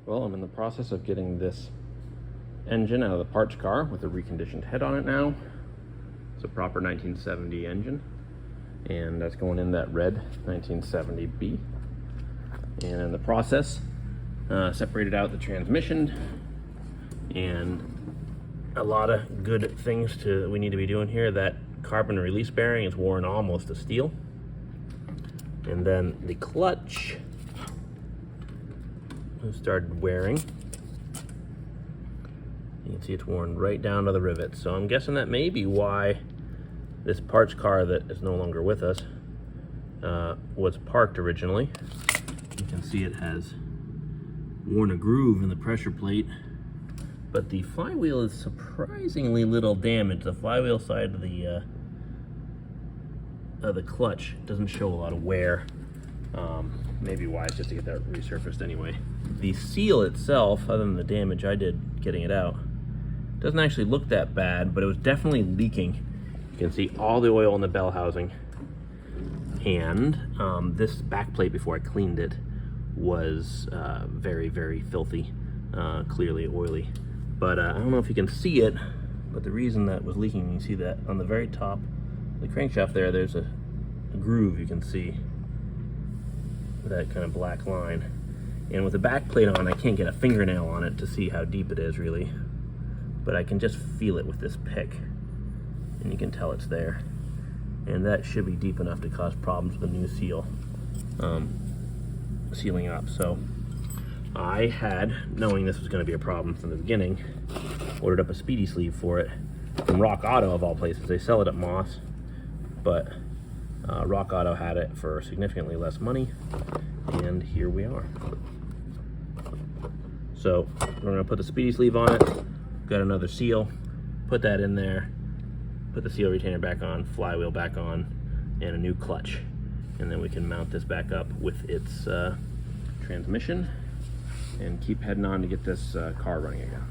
Well, I'm in the process of getting this engine out of the parts car with a reconditioned head on it now. It's a proper 1970 engine, and that's going in that red 1970B. And in the process, separated out the transmission, and a lot of good things we need to be doing here. That carbon release bearing is worn almost to steel. And then the clutch started wearing. You can see it's worn right down to the rivets. So I'm guessing that may be why this parts car that is no longer with us was parked originally. You can see it has worn a groove in the pressure plate, but the flywheel is surprisingly little damaged. The flywheel side of the clutch doesn't show a lot of wear. Maybe wise just to get that resurfaced anyway. The seal itself, other than the damage I did getting it out, doesn't actually look that bad, but it was definitely leaking. You can see all the oil in the bell housing. And this backplate, before I cleaned it, was very, very filthy, clearly oily. But I don't know if you can see it, but the reason that was leaking, you see that on the very top of the crankshaft there's a groove. You can see that kind of black line. And with the backplate on, I can't get a fingernail on it to see how deep it is really, but I can just feel it with this pick, and you can tell it's there. And that should be deep enough to cause problems with the new seal sealing up. So I had, knowing this was going to be a problem from the beginning, ordered up a speedy sleeve for it from Rock Auto of all places. They sell it at Moss, but Rock Auto had it for significantly less money, and here we are. So we're going to put the speedy sleeve on it, got another seal, put that in there, put the seal retainer back on, flywheel back on, and a new clutch. And then we can mount this back up with its transmission and keep heading on to get this car running again.